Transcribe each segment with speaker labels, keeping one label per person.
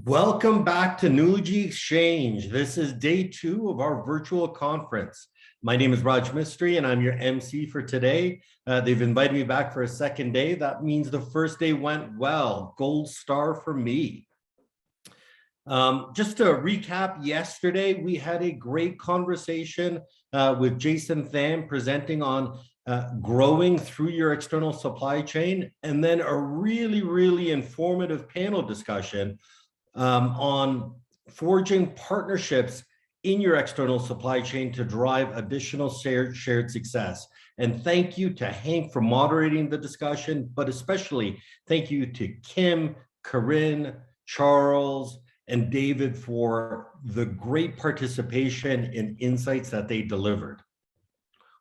Speaker 1: Welcome back to Nulogy Exchange. This is day 2 of our virtual conference. My name is Raj Mistry and I'm your MC for today. They've invited me back for a second day. That means the first day went well. Gold star for me. Just to recap, yesterday we had a great conversation with Jason Tham presenting on growing through your external supply chain, and then a really informative panel discussion on forging partnerships in your external supply chain to drive additional shared success. And thank you to Hank for moderating the discussion, but especially thank you to Kim, Corinne, Charles, and David for the great participation and insights that they delivered.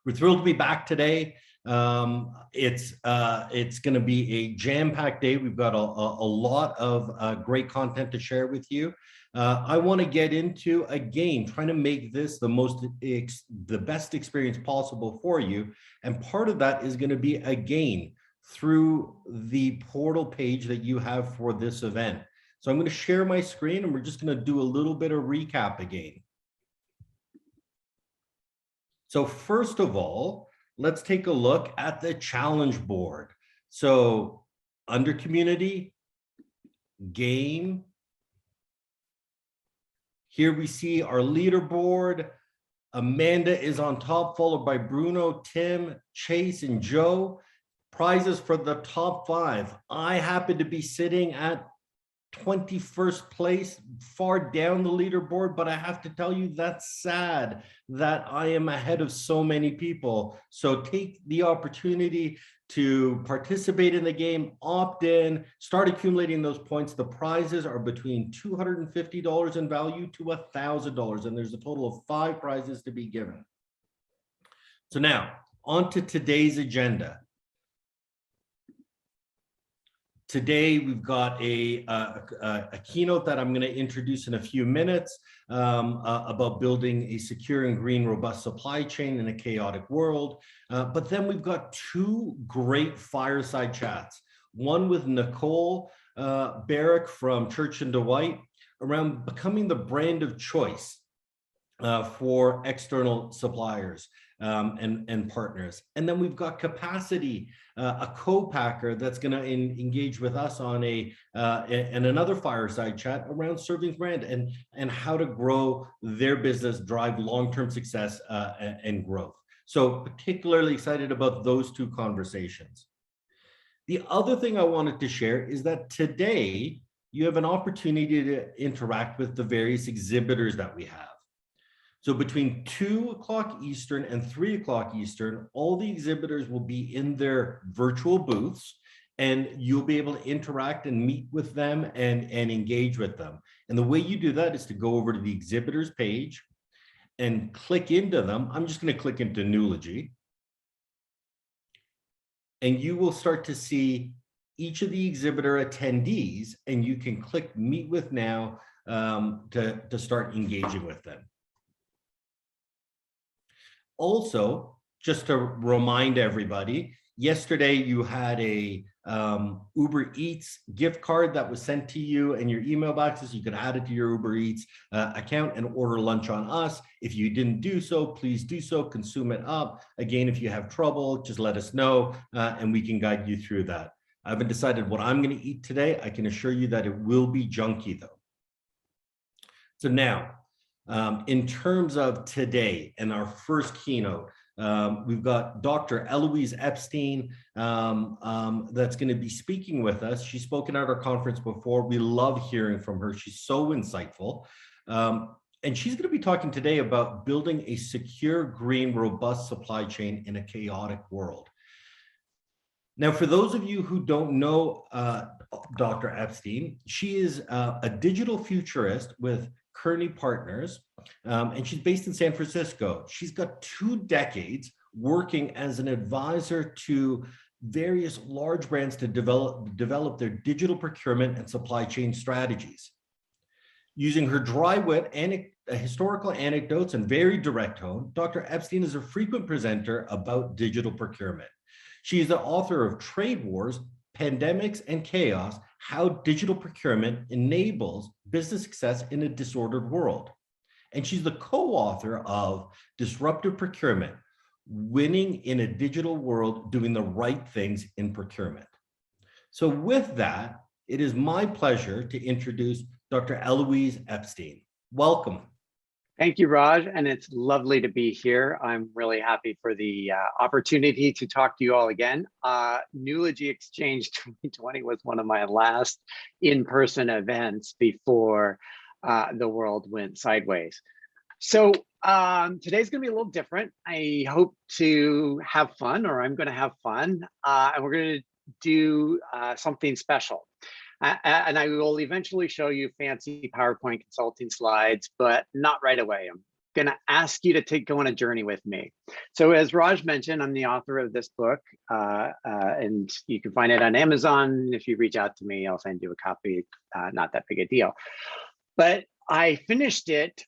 Speaker 1: We're thrilled to be back today. It's going to be a jam-packed day. We've got a lot of great content to share with you. I want to get into, again, trying to make this the best experience possible for you. And part of that is going to be, again, through the portal page that you have for this event. So I'm going to share my screen and we're just going to do a little bit of recap again. So first of all, let's take a look at the challenge board. So under community, game. Here we see our leaderboard. Amanda is on top, followed by Bruno, Tim, Chase, and Joe. Prizes for the top 5. I happen to be sitting at 21st place, far down the leaderboard, but I have to tell you that's sad that I am ahead of so many people. So take the opportunity to participate in the game, opt in, start accumulating those points. The prizes are between $250 in value to $1,000, and there's a total of 5 prizes to be given. So now on to today's agenda. Today, we've got a keynote that I'm going to introduce in a few minutes about building a secure and green, robust supply chain in a chaotic world. But then we've got 2 great fireside chats. One with Nicole Barrick from Church and Dwight around becoming the brand of choice for external suppliers and partners. And then we've got Capacity, a co-packer that's going to engage with us on another fireside chat around Servings brand and how to grow their business, drive long-term success and growth. So particularly excited about those 2 conversations. The other thing I wanted to share is that today you have an opportunity to interact with the various exhibitors that we have. So between 2 o'clock Eastern and 3 o'clock Eastern, all the exhibitors will be in their virtual booths, and you'll be able to interact and meet with them and engage with them. And the way you do that is to go over to the exhibitors page and click into them. I'm just going to click into Nulogy. And you will start to see each of the exhibitor attendees, and you can click Meet with Now to start engaging with them. Also, just to remind everybody, yesterday you had a Uber Eats gift card that was sent to you in your email boxes. You could add it to your Uber Eats account and order lunch on us. If you didn't do so, please do so, consume it up. Again, if you have trouble, just let us know and we can guide you through that. I haven't decided what I'm going to eat today. I can assure you that it will be junky though. So now, in terms of today and our first keynote, we've got Dr. Eloise Epstein that's going to be speaking with us. She's spoken at our conference before. We love hearing from her. She's so insightful. And she's going to be talking today about building a secure, green, robust supply chain in a chaotic world. Now, for those of you who don't know Dr. Epstein, she is a digital futurist with Kearney Partners, and she's based in San Francisco. She's got 2 decades working as an advisor to various large brands to develop their digital procurement and supply chain strategies. Using her dry wit and historical anecdotes and very direct tone, Dr. Epstein is a frequent presenter about digital procurement. She is the author of Trade Wars, Pandemics and Chaos, How Digital Procurement Enables Business Success in a Disordered World. And she's the co-author of Disruptive Procurement, Winning in a Digital World, Doing the Right Things in Procurement. So with that, it is my pleasure to introduce Dr. Eloise Epstein. Welcome.
Speaker 2: Thank you, Raj, and it's lovely to be here. I'm really happy for the opportunity to talk to you all again. Newlogy Exchange 2020 was one of my last in-person events before the world went sideways. So today's gonna be a little different. I hope to have fun, or I'm gonna have fun, and we're gonna do something special. And I will eventually show you fancy PowerPoint consulting slides, but not right away. I'm going to ask you to go on a journey with me. So as Raj mentioned, I'm the author of this book, and you can find it on Amazon. If you reach out to me, I'll send you a copy. Not that big a deal. But I finished it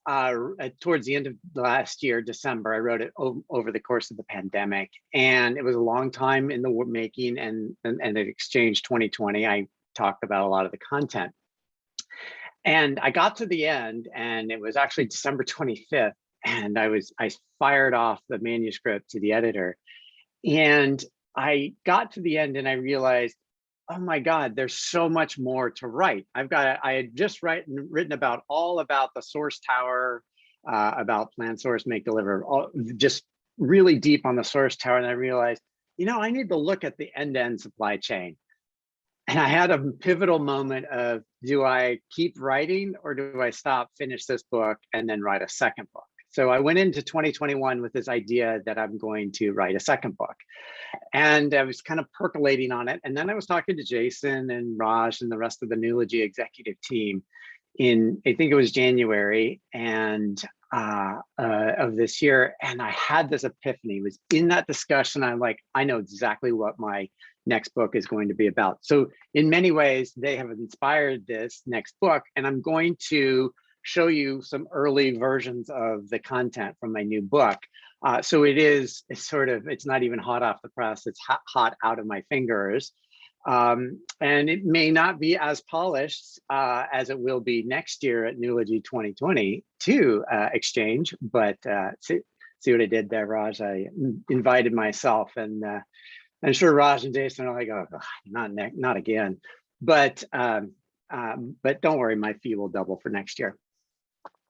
Speaker 2: towards the end of last year, December. I wrote it over the course of the pandemic, and it was a long time in the making. And at Exchange 2020, I talked about a lot of the content. And I got to the end, and it was actually December 25th, and I fired off the manuscript to the editor. And I got to the end and I realized, oh my God, there's so much more to write. I had just written about all about the source tower, about plan, source, make, deliver, just really deep on the source tower. And I realized, I need to look at the end-to-end supply chain. And I had a pivotal moment of, do I keep writing or do I stop, finish this book, and then write a second book? So I went into 2021 with this idea that I'm going to write a second book. And I was kind of percolating on it. And then I was talking to Jason and Raj and the rest of the Newlogy executive team in, I think it was January of this year. And I had this epiphany. It was in that discussion, I'm like, I know exactly what my next book is going to be about. So in many ways, they have inspired this next book, and I'm going to show you some early versions of the content from my new book. So it's not even hot off the press, it's hot out of my fingers. And it may not be as polished as it will be next year at Newlogy 2022 Exchange, but see what I did there, Raj? I invited myself, and I'm sure Raj and Jason are like, oh, not again. But don't worry, my fee will double for next year.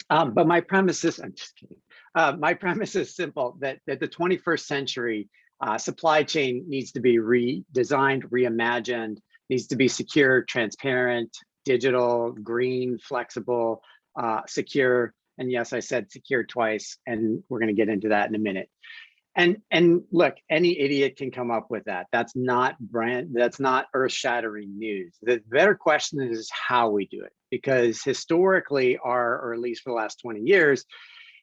Speaker 2: But my premise is, I'm just kidding. My premise is simple, that the 21st century supply chain needs to be redesigned, reimagined, needs to be secure, transparent, digital, green, flexible, secure. And yes, I said secure twice, and we're going to get into that in a minute. And look, any idiot can come up with that. That's not earth-shattering news. The better question is how we do it, because historically, or at least for the last 20 years,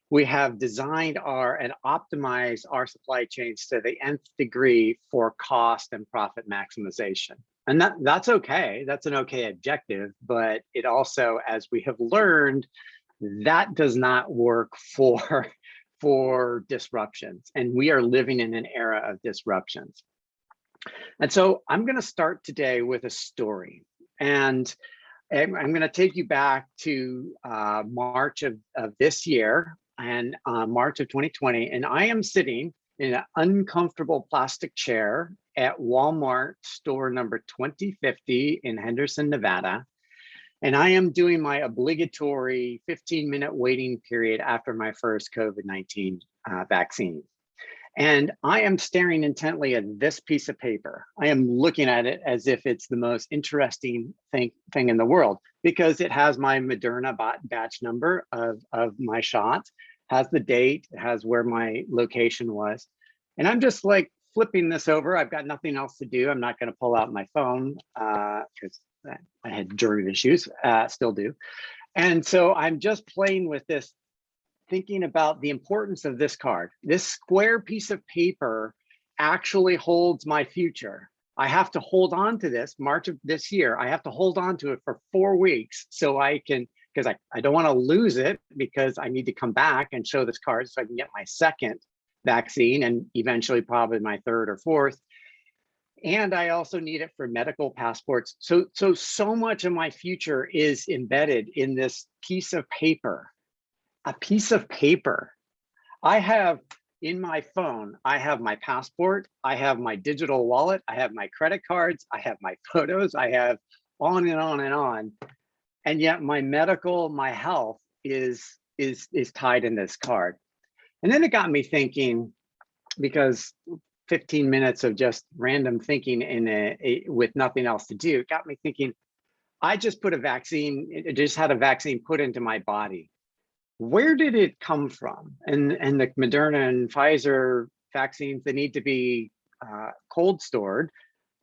Speaker 2: we have designed and optimized our supply chains to the nth degree for cost and profit maximization. And that's okay. That's an okay objective, but it also, as we have learned, that does not work for disruptions. And we are living in an era of disruptions. And so I'm going to start today with a story. And I'm going to take you back to March of this year, and March of 2020. And I am sitting in an uncomfortable plastic chair at Walmart store number 2050 in Henderson, Nevada. And I am doing my obligatory 15-minute waiting period after my first COVID-19 vaccine. And I am staring intently at this piece of paper. I am looking at it as if it's the most interesting thing in the world, because it has my Moderna batch number of my shot, has the date, it has where my location was. And I'm just like flipping this over. I've got nothing else to do. I'm not going to pull out my phone because I had jury issues, still do. And so I'm just playing with this, thinking about the importance of this card. This square piece of paper actually holds my future. I have to hold on to this, March of this year. I have to hold on to it for 4 weeks so I can, because I don't want to lose it, because I need to come back and show this card so I can get my second vaccine and eventually probably my third or fourth. And I also need it for medical passports. So much of my future is embedded in this piece of paper, a piece of paper. I have in my phone, I have my passport, I have my digital wallet, I have my credit cards, I have my photos, I have on and on and on. And yet my medical, my health is tied in this card. And then it got me thinking, because 15 minutes of just random thinking with nothing else to do, it got me thinking, I just put a vaccine, it just had a vaccine put into my body. Where did it come from? And the Moderna and Pfizer vaccines, they need to be cold stored.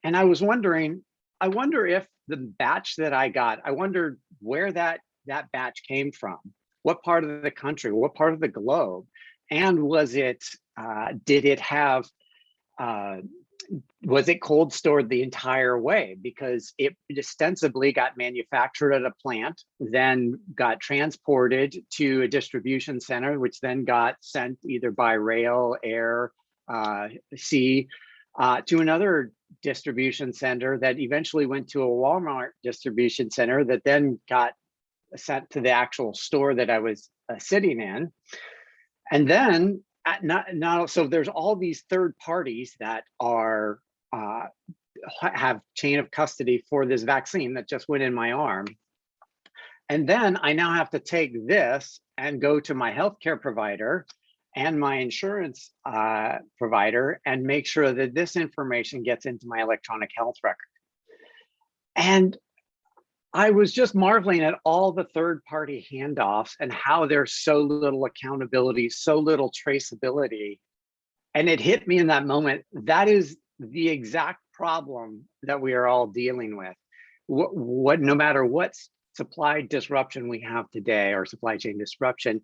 Speaker 2: And I was wondering, I wonder if the batch that I got, I wondered where that batch came from, what part of the country, what part of the globe, and was it, did it have, was it cold stored the entire way? Because it ostensibly got manufactured at a plant, then got transported to a distribution center, which then got sent either by rail, air, sea, to another distribution center that eventually went to a Walmart distribution center that then got sent to the actual store that I was sitting in. And then so there's all these third parties that are have chain of custody for this vaccine that just went in my arm. And then I now have to take this and go to my healthcare provider and my insurance provider and make sure that this information gets into my electronic health record. And I was just marveling at all the third-party handoffs and how there's so little accountability, so little traceability. And it hit me in that moment, that is the exact problem that we are all dealing with. No matter what supply disruption we have today or supply chain disruption,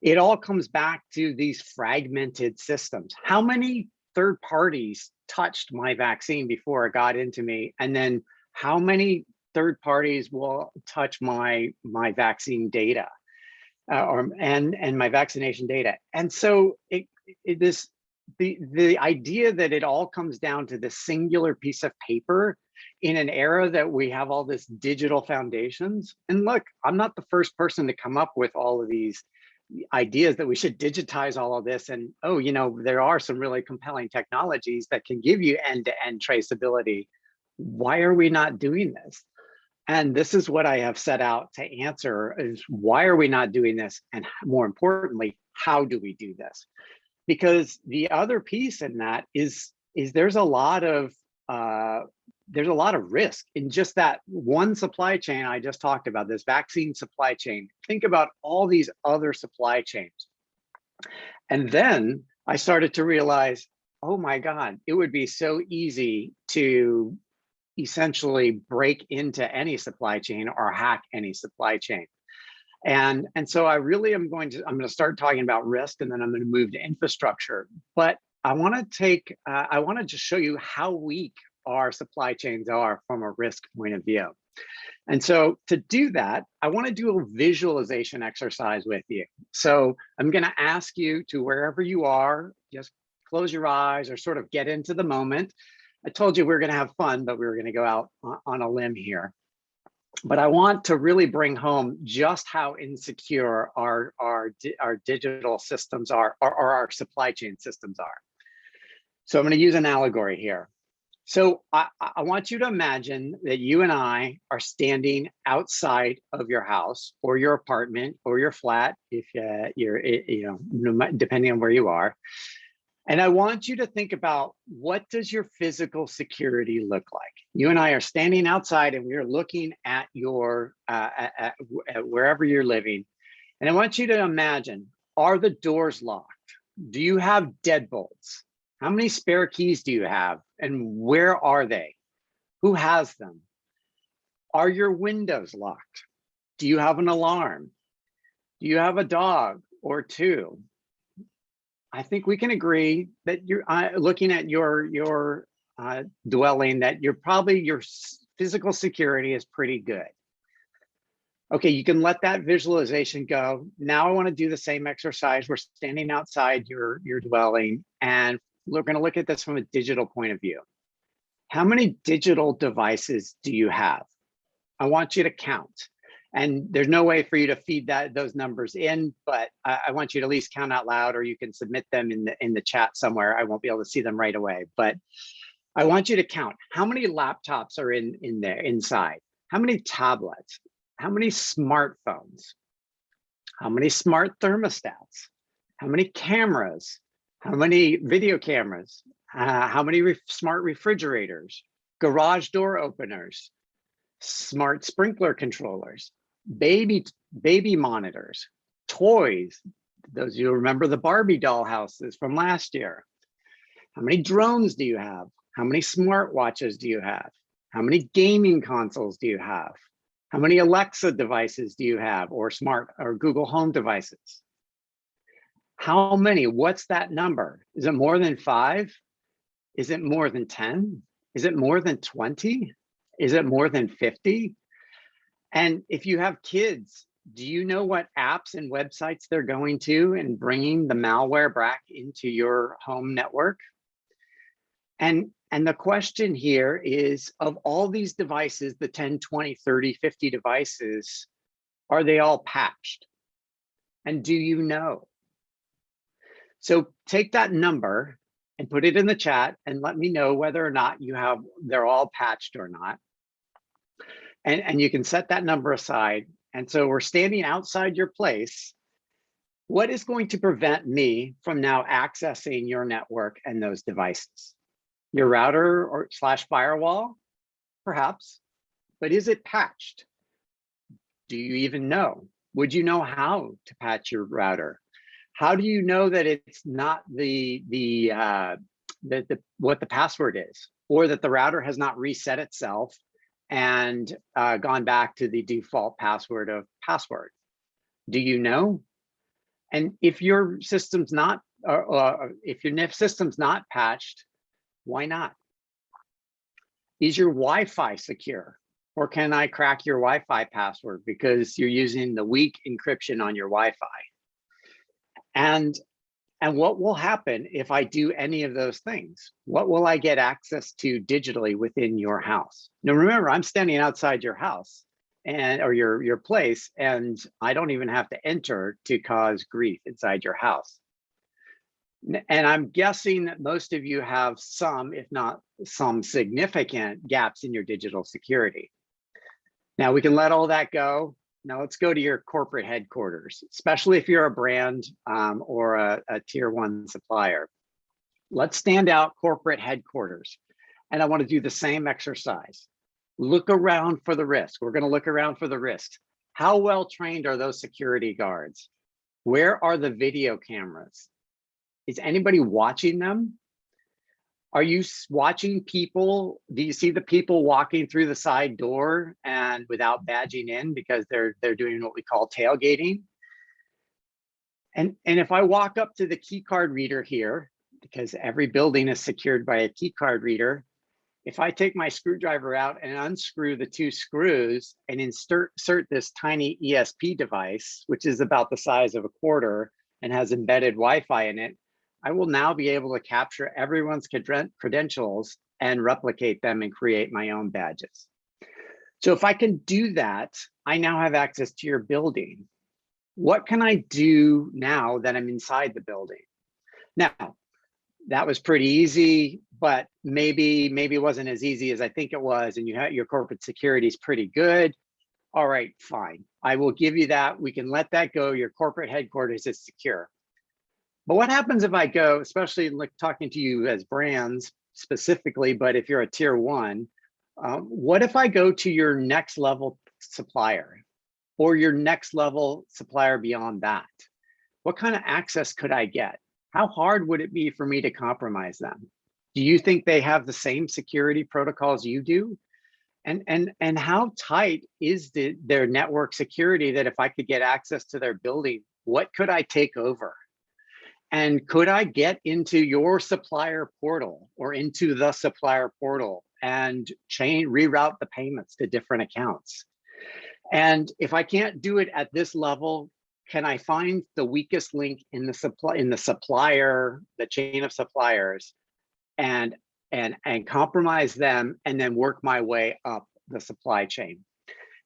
Speaker 2: it all comes back to these fragmented systems. How many third parties touched my vaccine before it got into me? And then how many third parties will touch my vaccine data and my vaccination data? And so the idea that it all comes down to this singular piece of paper in an era that we have all this digital foundations. And look, I'm not the first person to come up with all of these ideas that we should digitize all of this. And, oh, you know, there are some really compelling technologies that can give you end-to-end traceability. Why are we not doing this? And this is what I have set out to answer is why are we not doing this? And more importantly, how do we do this? Because the other piece in that is there's a lot of risk in just that one supply chain I just talked about, this vaccine supply chain. Think about all these other supply chains. And then I started to realize, oh my God, it would be so easy to essentially break into any supply chain or hack any supply chain. And so I really am I'm going to start talking about risk, and then I'm going to move to infrastructure. But I want to just show you how weak our supply chains are from a risk point of view. And so to do that, I want to do a visualization exercise with you. So I'm going to ask you to, wherever you are, just close your eyes or sort of get into the moment. I told you we were going to have fun, but we were going to go out on a limb here. But I want to really bring home just how insecure our digital systems are, or our supply chain systems are. So I'm going to use an allegory here. So I want you to imagine that you and I are standing outside of your house or your apartment or your flat, if you're, depending on where you are. And I want you to think about, what does your physical security look like? You and I are standing outside and we're looking at your, at wherever you're living. And I want you to imagine, are the doors locked? Do you have deadbolts? How many spare keys do you have? And where are they? Who has them? Are your windows locked? Do you have an alarm? Do you have a dog or two? I think we can agree that you're looking at your dwelling, that your physical security is pretty good. Okay, you can let that visualization go. Now I want to do the same exercise. We're standing outside your dwelling, and we're going to look at this from a digital point of view. How many digital devices do you have? I want you to count. And there's no way for you to feed those numbers in, but I want you to at least count out loud, or you can submit them in the chat somewhere. I won't be able to see them right away, but I want you to count how many laptops are in there inside, how many tablets, how many smartphones, how many smart thermostats, how many cameras, how many video cameras, how many smart refrigerators, garage door openers, smart sprinkler controllers, baby monitors, toys. Those of you who remember the Barbie doll houses from last year. How many drones do you have? How many smartwatches do you have? How many gaming consoles do you have? How many Alexa devices do you have, or smart or Google Home devices? How many? What's that number? Is it more than 5? Is it more than 10? Is it more than 20? Is it more than 50? And if you have kids, do you know what apps and websites they're going to and bringing the malware back into your home network? And the question here is, of all these devices, the 10, 20, 30, 50 devices, are they all patched? And do you know? So take that number and put it in the chat and let me know whether or not they're all patched or not. And you can set that number aside. And so we're standing outside your place. What is going to prevent me from now accessing your network and those devices? Your router or / firewall, perhaps, but is it patched? Do you even know? Would you know how to patch your router? How do you know that it's not what the password is, or that the router has not reset itself and gone back to the default password of password? Do you know? And if your system's not, if your NIF system's not patched, why not? Is your Wi-Fi secure? Or can I crack your Wi-Fi password because you're using the weak encryption on your Wi-Fi? And what will happen if I do any of those things? What will I get access to digitally within your house? Now, remember, I'm standing outside your house or your place, and I don't even have to enter to cause grief inside your house. And I'm guessing that most of you have some, if not some, significant gaps in your digital security. Now we can let all that go. Now let's go to your corporate headquarters, especially if you're a brand or a tier 1 supplier. Let's stand out corporate headquarters. And I want to do the same exercise. Look around for the risk. We're going to look around for the risks. How well trained are those security guards? Where are the video cameras? Is anybody watching them? Are you watching people? Do you see the people walking through the side door and without badging in because they're doing what we call tailgating? And if I walk up to the key card reader here, because every building is secured by a key card reader, if I take my screwdriver out and unscrew the 2 screws and insert this tiny ESP device, which is about the size of a quarter and has embedded Wi-Fi in it, I will now be able to capture everyone's credentials and replicate them and create my own badges. So if I can do that, I now have access to your building. What can I do now that I'm inside the building? Now, that was pretty easy, but maybe it wasn't as easy as I think it was, and your corporate security is pretty good. All right, fine. I will give you that. We can let that go. Your corporate headquarters is secure. But what happens if I go, especially like talking to you as brands specifically, but if you're a tier 1, what if I go to your next level supplier or your next level supplier beyond that? What kind of access could I get? How hard would it be for me to compromise them? Do you think they have the same security protocols you do? And how tight is their network security that if I could get access to their building, what could I take over? And could I get into your supplier portal or into the supplier portal and reroute the payments to different accounts? And if I can't do it at this level, can I find the weakest link in the supplier, the chain of suppliers, and and compromise them, and then work my way up the supply chain.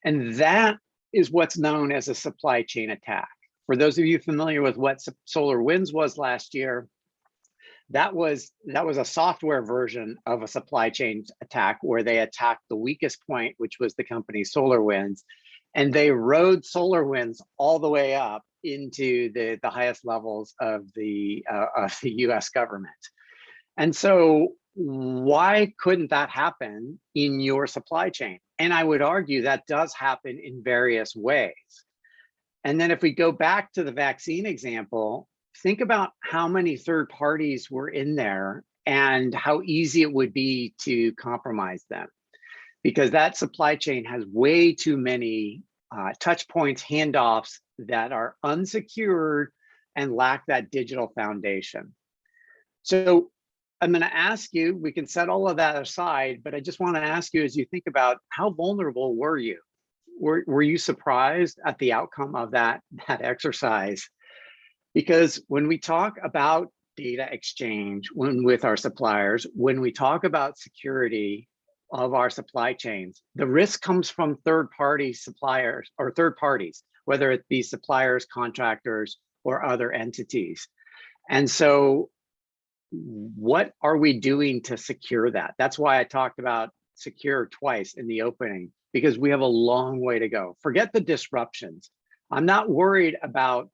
Speaker 2: And that is what's known as a supply chain attack. For those of you familiar with what SolarWinds was last year, that was a software version of a supply chain attack where they attacked the weakest point, which was the company SolarWinds, and they rode SolarWinds all the way up into the highest levels of the US government. And so why couldn't that happen in your supply chain? And I would argue that does happen in various ways. And then if we go back to the vaccine example, think about how many third parties were in there and how easy it would be to compromise them, because that supply chain has way too many touch points, handoffs that are unsecured and lack that digital foundation. So I'm going to ask you, we can set all of that aside, but I just want to ask you, as you think about how vulnerable were you? Were you surprised at the outcome of that exercise? Because when we talk about data exchange with our suppliers, when we talk about security of our supply chains, the risk comes from third-party suppliers or third parties, whether it be suppliers, contractors, or other entities. And so what are we doing to secure that? That's why I talked about secure twice in the opening, because we have a long way to go. Forget the disruptions. I'm not worried about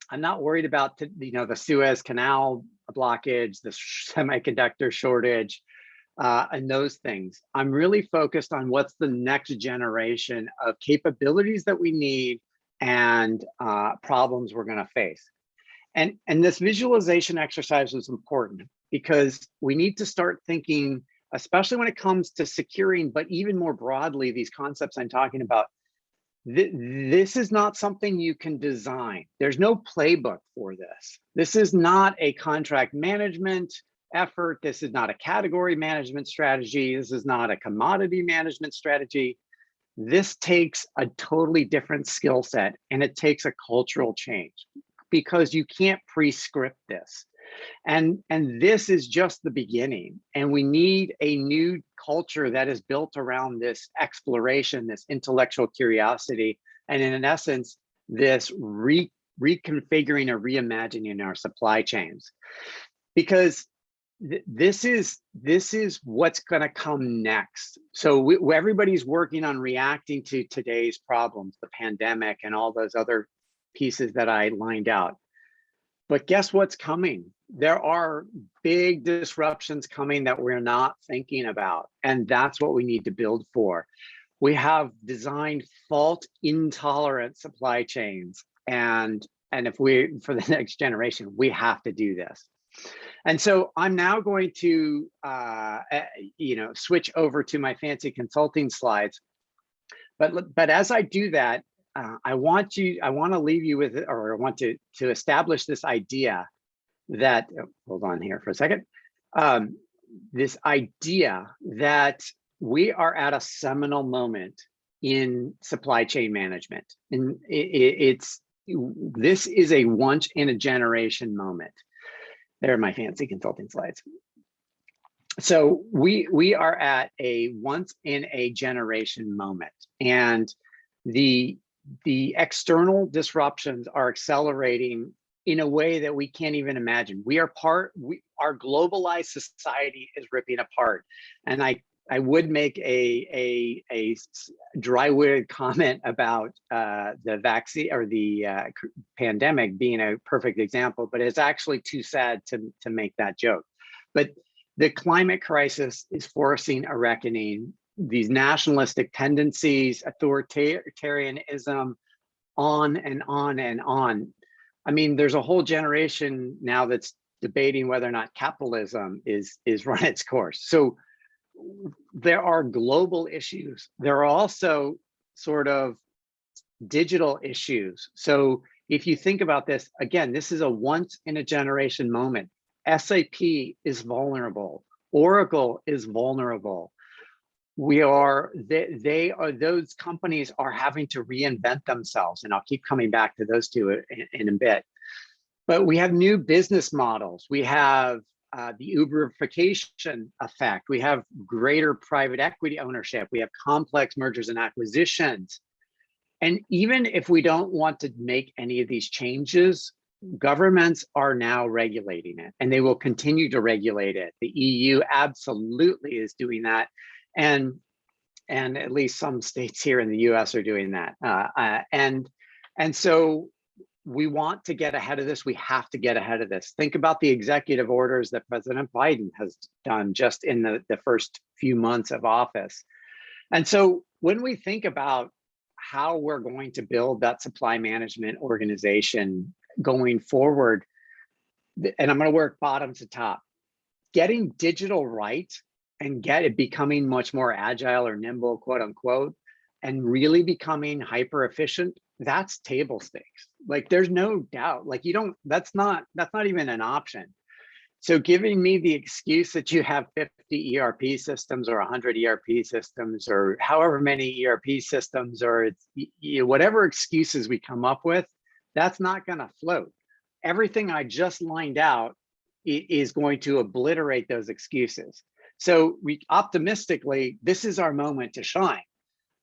Speaker 2: the Suez Canal blockage, the semiconductor shortage, and those things. I'm really focused on what's the next generation of capabilities that we need and problems we're going to face. And this visualization exercise is important because we need to start thinking, especially when it comes to securing, but even more broadly, these concepts I'm talking about. This is not something you can design. There's no playbook for this. This is not a contract management effort. This is not a category management strategy. This is not a commodity management strategy. This takes a totally different skill set, and it takes a cultural change because you can't pre-script this. And this is just the beginning. And we need a new culture that is built around this exploration, this intellectual curiosity, and in essence, this reconfiguring or reimagining our supply chains. Because this is what's going to come next. So everybody's working on reacting to today's problems, the pandemic and all those other pieces that I lined out. But guess what's coming? There are big disruptions coming that we're not thinking about. And that's what we need to build for. We have designed fault intolerant supply chains. And if for the next generation, we have to do this. And so I'm now going to switch over to my fancy consulting slides. But as I do that, I want to leave you with, or I want to establish this idea that, hold on here for a second, this idea that we are at a seminal moment in supply chain management. And this is a once in a generation moment. There are my fancy consulting slides. So we are at a once in a generation moment, and the external disruptions are accelerating in a way that we can't even imagine. Our globalized society is ripping apart. And I would make a dry-witted comment about the vaccine or the pandemic being a perfect example, but it's actually too sad to make that joke. But the climate crisis is forcing a reckoning. These nationalistic tendencies, authoritarianism, on and on and on. I mean, there's a whole generation now that's debating whether or not capitalism is run its course. So there are global issues. There are also sort of digital issues. So if you think about this, again, this is a once in a generation moment. SAP is vulnerable. Oracle is vulnerable. Those companies are having to reinvent themselves, and I'll keep coming back to those two in a bit. But we have new business models. We have the Uberification effect. We have greater private equity ownership. We have complex mergers and acquisitions. And even if we don't want to make any of these changes, governments are now regulating it, and they will continue to regulate it. The EU absolutely is doing that. And at least some states here in the US are doing that. And so we want to get ahead of this. We have to get ahead of this. Think about the executive orders that President Biden has done just in the first few months of office. And so when we think about how we're going to build that supply management organization going forward, and I'm going to work bottom to top, getting digital right and get it becoming much more agile or nimble, quote unquote, and really becoming hyper efficient, that's table stakes. Like there's no doubt, like that's not even an option. So giving me the excuse that you have 50 ERP systems or 100 ERP systems or however many ERP systems, or it's whatever excuses we come up with, that's not going to float. Everything I just lined out is going to obliterate those excuses. So optimistically, this is our moment to shine.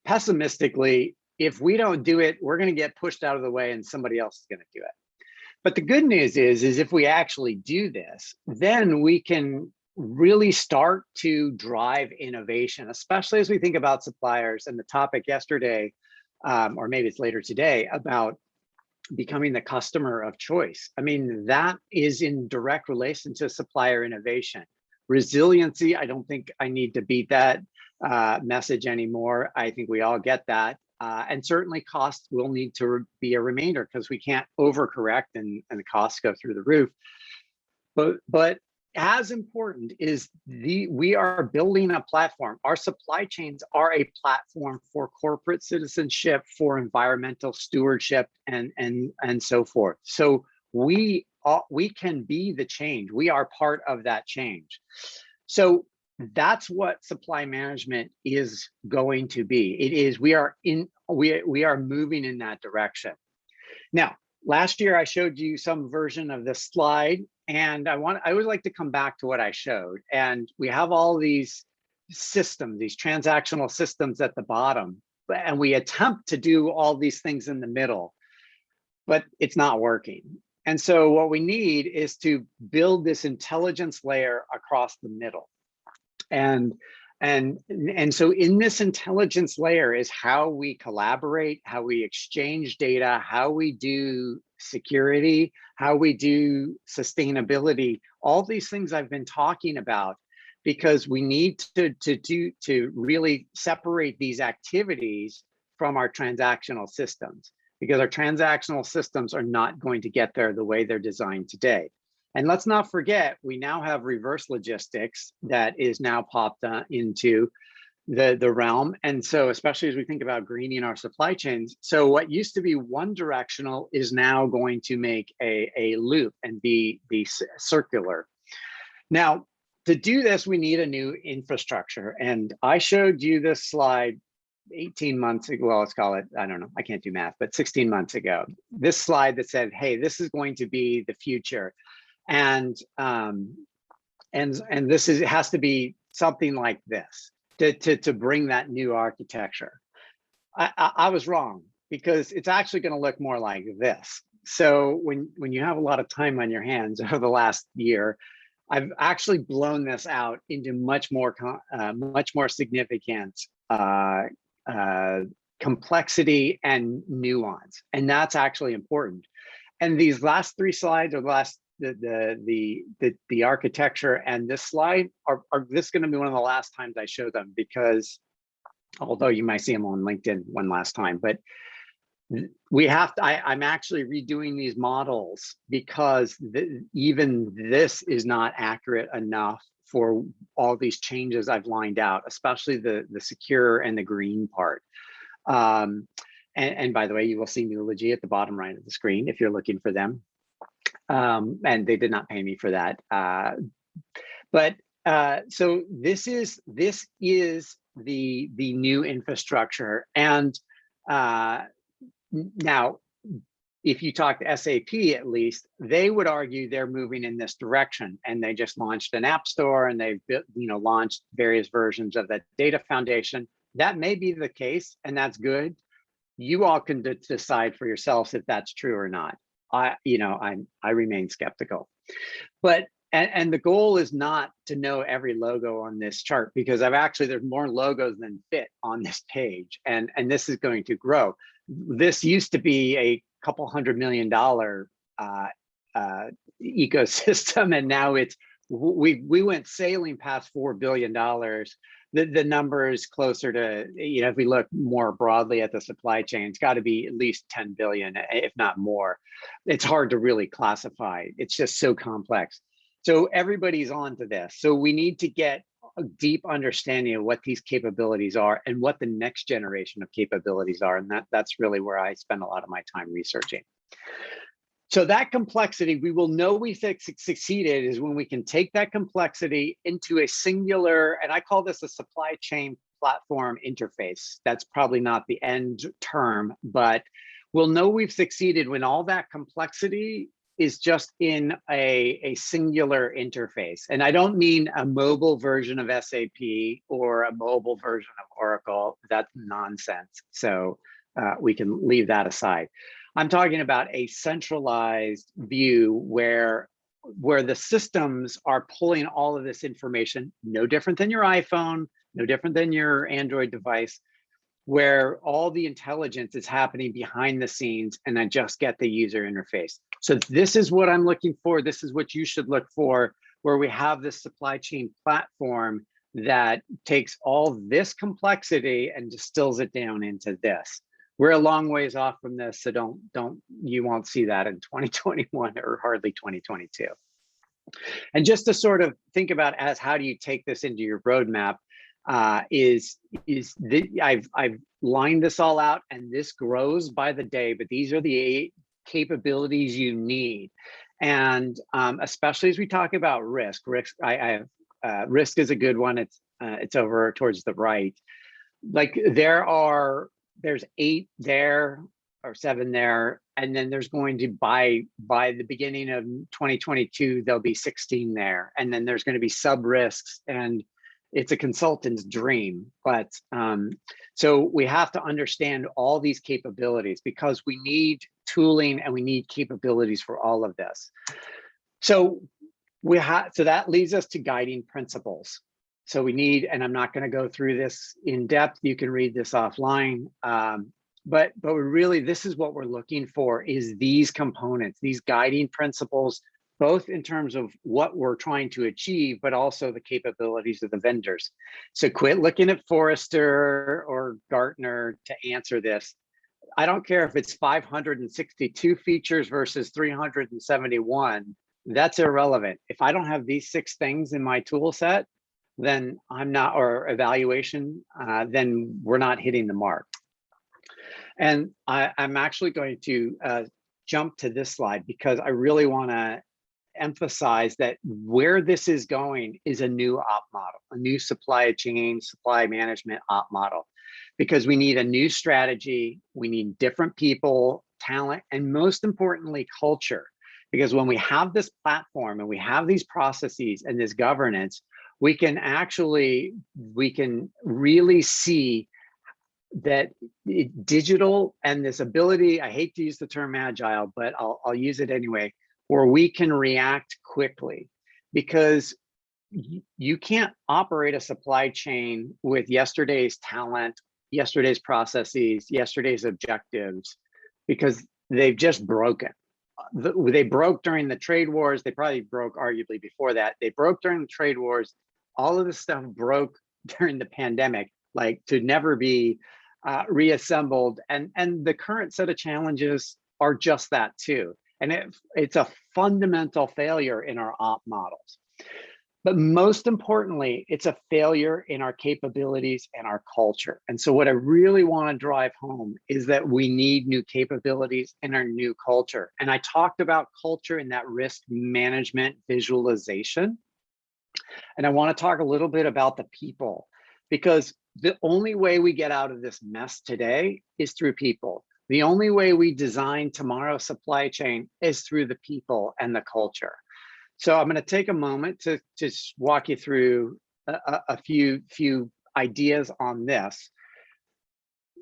Speaker 2: Pessimistically, if we don't do it, we're going to get pushed out of the way and somebody else is going to do it. But the good news is if we actually do this, then we can really start to drive innovation, especially as we think about suppliers and the topic yesterday, or maybe it's later today, about becoming the customer of choice. I mean, that is in direct relation to supplier innovation. Resiliency, I don't think I need to beat that message anymore. I think we all get that. And certainly costs will need to be a remainder because we can't overcorrect and the costs go through the roof. But as important is we are building a platform. Our supply chains are a platform for corporate citizenship, for environmental stewardship, and so forth. So we can be the change. We are part of that change. So that's what supply management is going to be. It is, we are moving in that direction. Now, last year I showed you some version of this slide, and I always like to come back to what I showed. And we have all these systems, these transactional systems at the bottom, and we attempt to do all these things in the middle, but it's not working. And so what we need is to build this intelligence layer across the middle. And so in this intelligence layer is how we collaborate, how we exchange data, how we do security, how we do sustainability, all these things I've been talking about, because we need to really separate these activities from our transactional systems, because our transactional systems are not going to get there the way they're designed today. And let's not forget, we now have reverse logistics that is now popped into the realm. And so especially as we think about greening our supply chains, so what used to be one directional is now going to make a loop and be circular. Now, to do this, we need a new infrastructure. And I showed you this slide 18 months ago, well, let's call it, I don't know, I can't do math, but 16 months ago, this slide that said, hey, this is going to be the future. And this it has to be something like this to bring that new architecture. I was wrong, because it's actually going to look more like this. So when you have a lot of time on your hands over the last year, I've actually blown this out into much more significant complexity and nuance, and that's actually important. And these last three slides, or the architecture and this slide are this going to be one of the last times I show them, because although you might see them on LinkedIn one last time, but we have to, I'm actually redoing these models because even this is not accurate enough for all these changes I've lined out, especially the secure and the green part. And by the way, you will see Nulogy at the bottom right of the screen if you're looking for them. And they did not pay me for that. So this is the new infrastructure. And now if you talk to SAP, at least, they would argue they're moving in this direction, and they just launched an app store, and they've launched various versions of the data foundation. That may be the case, and that's good. You all can decide for yourselves if that's true or not. I remain skeptical, but and the goal is not to know every logo on this chart, because there's more logos than fit on this page, and this is going to grow. This used to be a couple $100 million ecosystem, and now we went sailing past $4 billion. The number is closer to, if we look more broadly at the supply chain, it's got to be at least 10 billion, if not more. It's hard to really classify. It's just so complex. So everybody's onto this. So we need to get a deep understanding of what these capabilities are and what the next generation of capabilities are. And that's really where I spend a lot of my time researching. So that complexity, we will know we succeeded is when we can take that complexity into a singular, and I call this a supply chain platform interface. That's probably not the end term, but we'll know we've succeeded when all that complexity is just in a singular interface. And I don't mean a mobile version of SAP or a mobile version of Oracle. That's nonsense. So we can leave that aside. I'm talking about a centralized view where the systems are pulling all of this information, no different than your iPhone, no different than your Android device, where all the intelligence is happening behind the scenes, and I just get the user interface. So this is what I'm looking for. This is what you should look for, where we have this supply chain platform that takes all this complexity and distills it down into this. We're a long ways off from this, so you won't see that in 2021 or hardly 2022. And just to sort of think about as how do you take this into your roadmap, I've lined this all out, and this grows by the day, but these are the 8 capabilities you need. And especially as we talk about risk, risk is a good one. It's over towards the right. Like there's 8 there or 7 there, and then there's going to by the beginning of 2022 there'll be 16 there, and then there's going to be sub risks, and it's a consultant's dream. But so we have to understand all these capabilities, because we need tooling and we need capabilities for all of this. So that leads us to guiding principles. So we need, and I'm not going to go through this in depth, you can read this offline, but really this is what we're looking for, is these components, these guiding principles, both in terms of what we're trying to achieve, but also the capabilities of the vendors. So quit looking at Forrester or Gartner to answer this. I don't care if it's 562 features versus 371, that's irrelevant. If I don't have these 6 things in my tool set, then I'm not, or evaluation, then we're not hitting the mark. And I'm actually going to jump to this slide, because I really want to emphasize that where this is going is a new op model, a new supply chain, supply management op model, because we need a new strategy, we need different people, talent, and most importantly, culture. Because when we have this platform and we have these processes and this governance, we can really see that digital and this ability, I hate to use the term agile, but I'll use it anyway, where we can react quickly, because you can't operate a supply chain with yesterday's talent, yesterday's processes, yesterday's objectives, because they've just broken. They broke during the trade wars. They probably broke arguably before that. They broke during the trade wars. All of this stuff broke during the pandemic, like to never be reassembled. And the current set of challenges are just that too. And it's a fundamental failure in our op models. But most importantly, it's a failure in our capabilities and our culture. And so what I really want to drive home is that we need new capabilities in our new culture. And I talked about culture in that risk management visualization. And I want to talk a little bit about the people, because the only way we get out of this mess today is through people. The only way we design tomorrow's supply chain is through the people and the culture. So I'm going to take a moment to just walk you through a few ideas on this.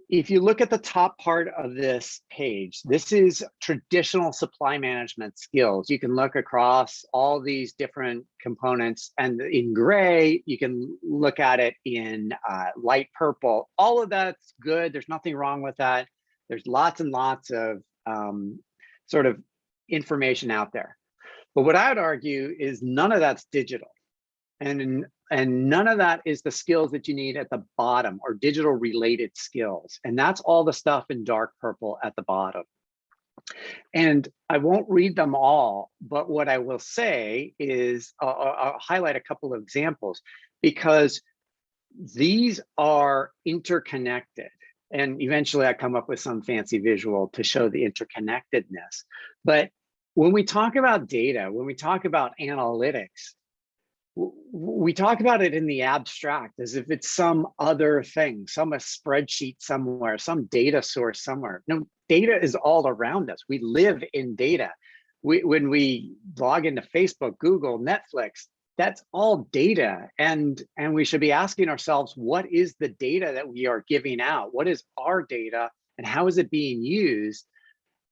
Speaker 2: If you look at the top part of this page, this is traditional supply management skills. You can look across all these different components, and in gray, you can look at it in light purple. All of that's good. There's nothing wrong with that. There's lots and lots of sort of information out there. But what I would argue is none of that's digital. And none of that is the skills that you need at the bottom, or digital related skills. And that's all the stuff in dark purple at the bottom. And I won't read them all, but what I will say is I'll highlight a couple of examples, because these are interconnected. And eventually I come up with some fancy visual to show the interconnectedness. But when we talk about data, when we talk about analytics, we talk about it in the abstract as if it's some other thing, some a spreadsheet somewhere, some data source somewhere. No, data is all around us. We live in data. When we log into Facebook, Google, Netflix, that's all data. And we should be asking ourselves, what is the data that we are giving out? What is our data and how is it being used?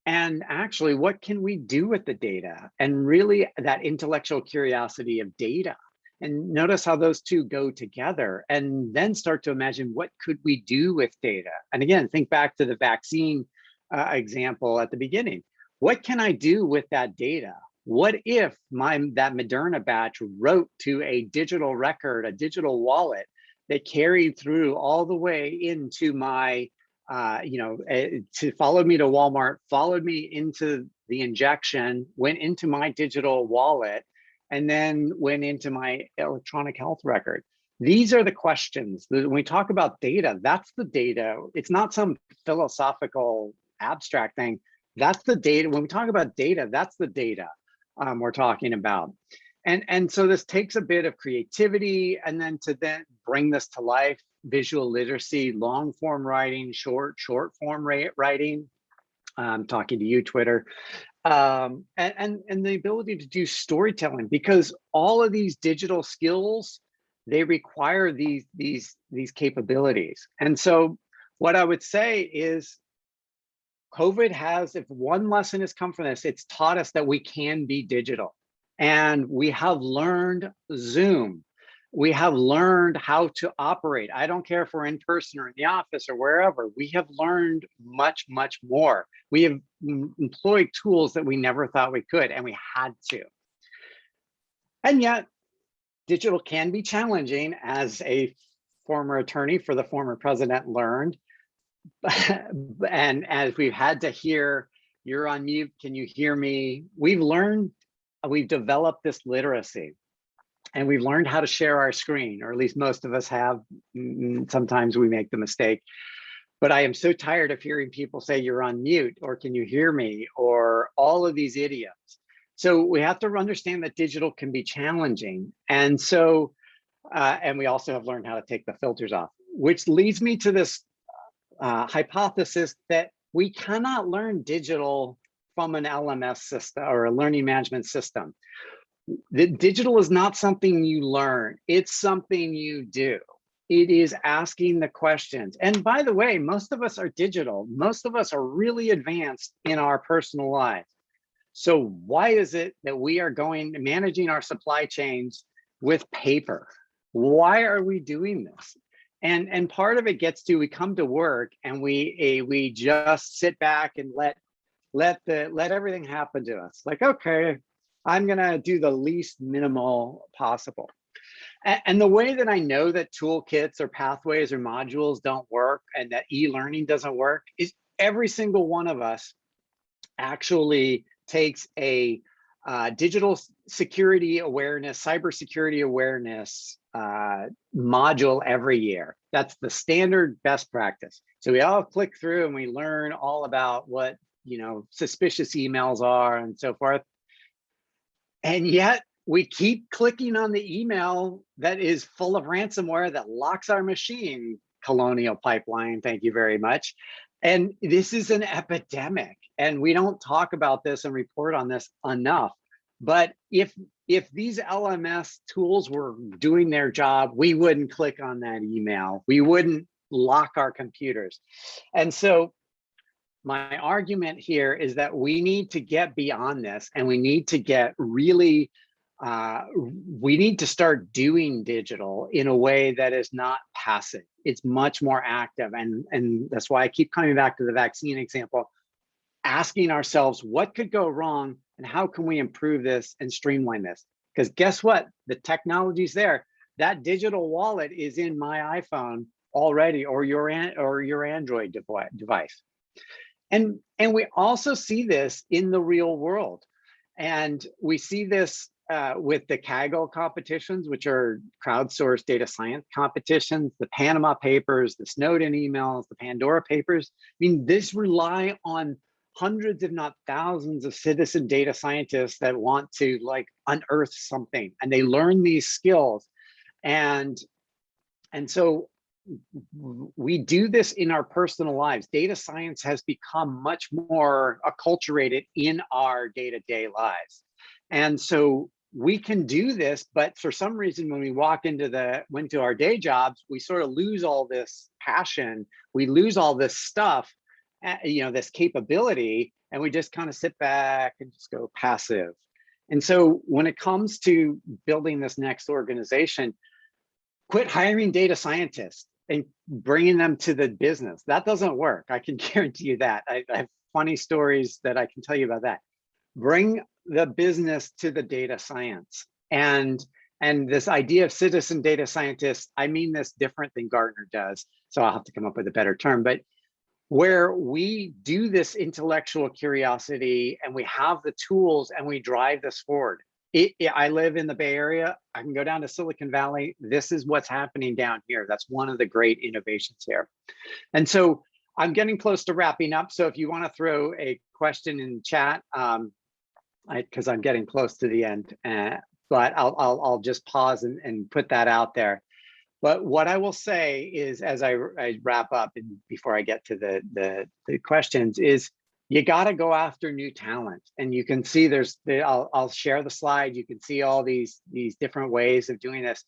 Speaker 2: And actually, what can we do with the data? And really that intellectual curiosity of data. And notice how those two go together, and then start to imagine, what could we do with data? And again, think back to the vaccine example at the beginning. What can I do with that data? What if that Moderna batch wrote to a digital record, a digital wallet that carried through all the way into my, to follow me to Walmart, followed me into the injection, went into my digital wallet, and then went into my electronic health record? These are the questions. When we talk about data, that's the data. It's not some philosophical abstract thing. That's the data. When we talk about data, that's the data we're talking about. And so this takes a bit of creativity, and then to then bring this to life, visual literacy, long form writing, short form writing. I'm talking to you, Twitter. And the ability to do storytelling, because all of these digital skills, they require these capabilities. And so what I would say is, COVID has, if one lesson has come from this, it's taught us that we can be digital. And we have learned Zoom. We have learned how to operate. I don't care if we're in person or in the office or wherever. We have learned much, much more. We have employed tools that we never thought we could, and we had to. And yet, digital can be challenging, as a former attorney for the former president learned. And as we've had to hear, you're on mute, can you hear me? We've developed this literacy. And we've learned how to share our screen, or at least most of us have. Sometimes we make the mistake. But I am so tired of hearing people say, you're on mute, or can you hear me, or all of these idioms. So we have to understand that digital can be challenging. And so, and we also have learned how to take the filters off, which leads me to this hypothesis that we cannot learn digital from an LMS system or a learning management system. The digital is not something you learn, it's something you do. It is asking the questions. And by the way, most of us are digital. Most of us are really advanced in our personal lives. So why is it that we are managing our supply chains with paper? Why are we doing this? And part of it gets to, we come to work and we just sit back and let everything happen to us. Like, okay, I'm gonna do the least minimal possible. And the way that I know that toolkits or pathways or modules don't work, and that e-learning doesn't work, is every single one of us actually takes a digital security awareness, cybersecurity awareness module every year. That's the standard best practice. So we all click through and we learn all about what, suspicious emails are and so forth. And yet we keep clicking on the email that is full of ransomware that locks our machine Colonial Pipeline, thank you very much. And this is an epidemic, and we don't talk about this and report on this enough. But if these LMS tools were doing their job, we wouldn't click on that email. We wouldn't lock our computers. And so my argument here is that we need to get beyond this, and we need to get really, we need to start doing digital in a way that is not passive. It's much more active. And that's why I keep coming back to the vaccine example, asking ourselves what could go wrong and how can we improve this and streamline this? Because guess what? The technology's there. That digital wallet is in my iPhone already, or your Android device. And we also see this in the real world. And we see this with the Kaggle competitions, which are crowdsourced data science competitions, the Panama Papers, the Snowden emails, the Pandora Papers. I mean, this rely on hundreds, if not thousands, of citizen data scientists that want to like unearth something, and they learn these skills. And so we do this in our personal lives. Data science has become much more acculturated in our day-to-day lives. And so we can do this, but for some reason, when we walk into our day jobs, we sort of lose all this passion. We lose all this stuff, this capability, and we just kind of sit back and just go passive. And so when it comes to building this next organization, quit hiring data scientists and bringing them to the business. That doesn't work. I can guarantee you that. I have funny stories that I can tell you about that. Bring the business to the data science. And this idea of citizen data scientists, I mean this different than Gartner does, so I'll have to come up with a better term, but where we do this intellectual curiosity and we have the tools and we drive this forward. I live in the Bay Area. I can go down to Silicon Valley. This is what's happening down here. That's one of the great innovations here. And so I'm getting close to wrapping up. So if you want to throw a question in chat, because I'm getting close to the end, but I'll just pause and put that out there. But what I will say is, as I wrap up and before I get to the questions, is you got to go after new talent. And you can see I'll share the slide. You can see all these different ways of doing this,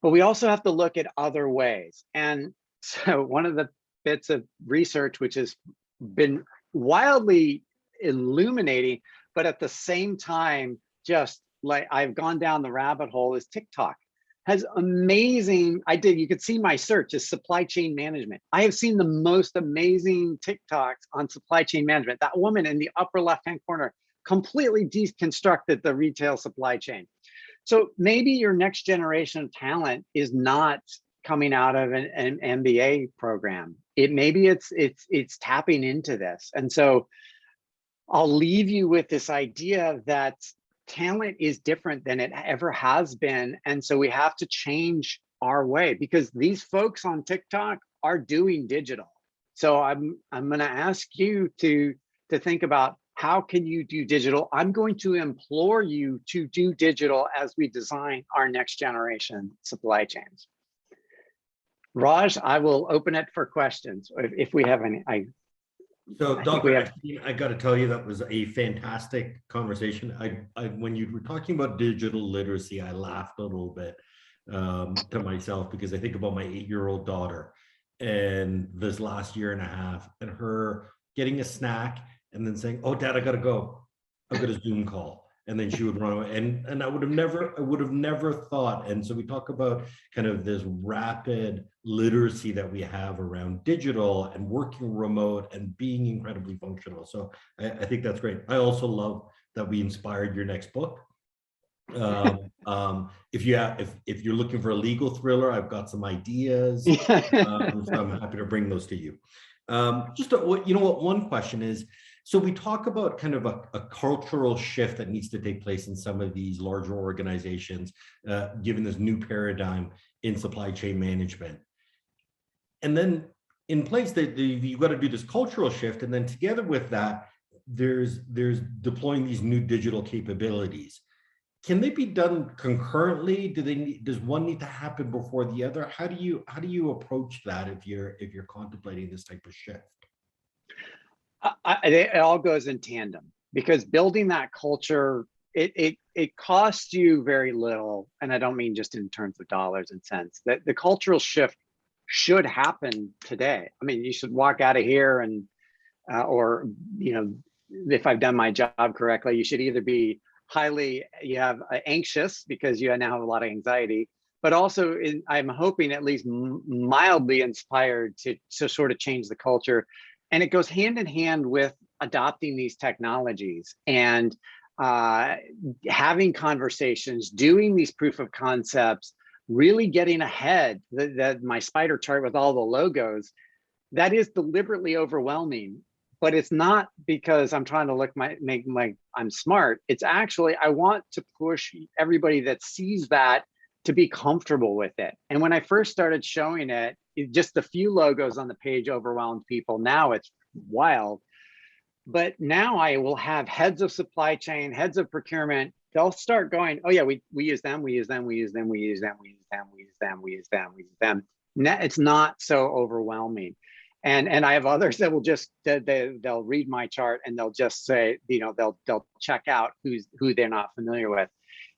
Speaker 2: but we also have to look at other ways. And so one of the bits of research, which has been wildly illuminating, but at the same time, just like I've gone down the rabbit hole, is TikTok. Has amazing, you could see my search is supply chain management. I have seen the most amazing TikToks on supply chain management. That woman in the upper left-hand corner completely deconstructed the retail supply chain. So maybe your next generation of talent is not coming out of an MBA program. Maybe it's tapping into this. And so I'll leave you with this idea that talent is different than it ever has been. And so we have to change our way, because these folks on TikTok are doing digital. So I'm going to ask you to think about, how can you do digital? I'm going to implore you to do digital as we design our next generation supply chains. Raj, I will open it for questions if we have any.
Speaker 1: So, Dr. I got to tell you, that was a fantastic conversation. When you were talking about digital literacy, I laughed a little bit to myself, because I think about my 8-year-old daughter and this last year and a half, and her getting a snack and then saying, "Oh, Dad, I got to go. I've got a Zoom call." And then she would run away. And I would have never thought. And so we talk about kind of this rapid literacy that we have around digital and working remote and being incredibly functional. So I think that's great. I also love that we inspired your next book. If you're looking for a legal thriller, I've got some ideas. So I'm happy to bring those to you. One question is, so we talk about kind of a cultural shift that needs to take place in some of these larger organizations, given this new paradigm in supply chain management. And then in place, you've got to do this cultural shift. And then together with that, there's deploying these new digital capabilities. can they be done concurrently? Does one need to happen before the other? How do you approach that if you're contemplating this type of shift?
Speaker 2: It all goes in tandem, because building that culture, it costs you very little, and I don't mean just in terms of dollars and cents. That the cultural shift should happen today. I mean, you should walk out of here and or if I've done my job correctly, you should either be anxious because you now have a lot of anxiety, but also I'm hoping at least mildly inspired to sort of change the culture. And it goes hand in hand with adopting these technologies and having conversations, doing these proof of concepts, really getting ahead. My spider chart with all the logos, that is deliberately overwhelming, but it's not because I'm trying to make like I'm smart. It's actually, I want to push everybody that sees that to be comfortable with it. And when I first started showing it, just a few logos on the page overwhelmed people. Now it's wild. But now I will have heads of supply chain, heads of procurement. They'll start going, oh yeah, we use them, we use them, we use them, we use them, we use them, we use them, we use them, we use them. It's not so overwhelming. And I have others that will just, they'll read my chart and they'll just say, they'll check out who they're not familiar with.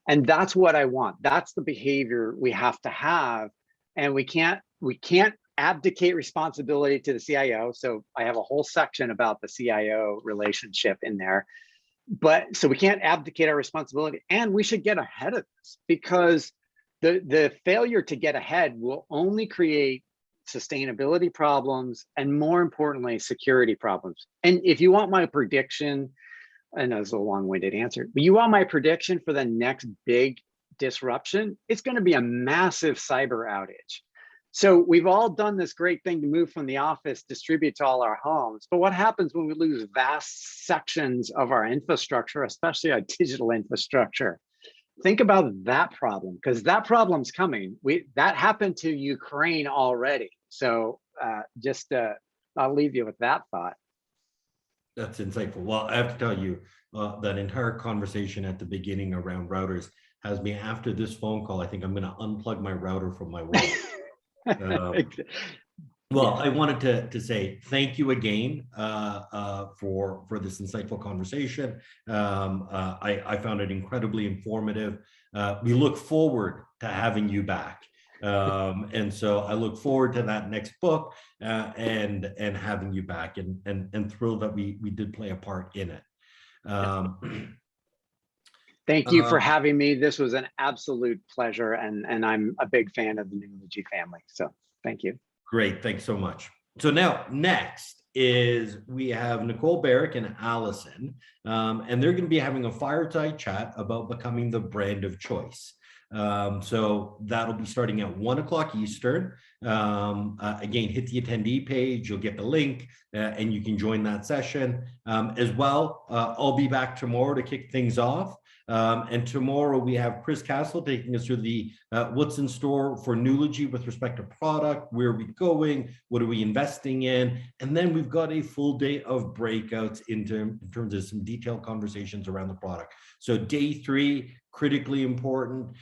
Speaker 2: And that's what I want. That's the behavior we have to have. And we can't abdicate responsibility to the CIO. So I have a whole section about the CIO relationship in there. But so we can't abdicate our responsibility, and we should get ahead of this, because the failure to get ahead will only create sustainability problems and, more importantly, security problems. And if you want my prediction, I know it's a long-winded answer, but you want my prediction for the next big disruption, it's going to be a massive cyber outage. So we've all done this great thing to move from the office, distribute to all our homes. But what happens when we lose vast sections of our infrastructure, especially our digital infrastructure? Think about that problem, because that problem's coming. That happened to Ukraine already. So I'll leave you with that thought.
Speaker 1: That's insightful. Well, I have to tell you, that entire conversation at the beginning around routers has me, after this phone call, I think I'm going to unplug my router from my wall. Well, I wanted to say thank you again for this insightful conversation. I found it incredibly informative. We look forward to having you back. And so I look forward to that next book and having you back, and thrilled that we did play a part in it.
Speaker 2: Thank you for having me. This was an absolute pleasure, and I'm a big fan of the Nulogy family. So thank you.
Speaker 1: Great, thanks so much. So now next is we have Nicole Barrick and Allison, and they're going to be having a fireside chat about becoming the brand of choice. So that'll be starting at 1 o'clock Eastern. Again, hit the attendee page, you'll get the link, and you can join that session. As well, I'll be back tomorrow to kick things off. And tomorrow we have Chris Castle taking us through the what's in store for Nulogy with respect to product, where are we going, what are we investing in, and then we've got a full day of breakouts in terms of some detailed conversations around the product. So day 3, critically important.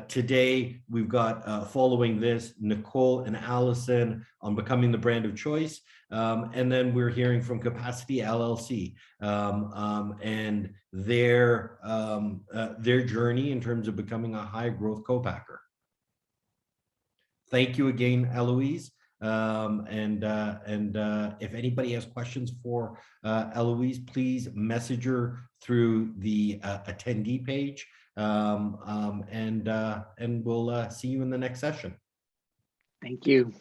Speaker 1: Today we've got following this Nicole and Allison on becoming the brand of choice. And then we're hearing from Capacity LLC and their journey in terms of becoming a high growth co-packer. Thank you again, Eloise. And if anybody has questions for Eloise, please message her through the attendee page. And we'll see you in the next session.
Speaker 2: Thank you.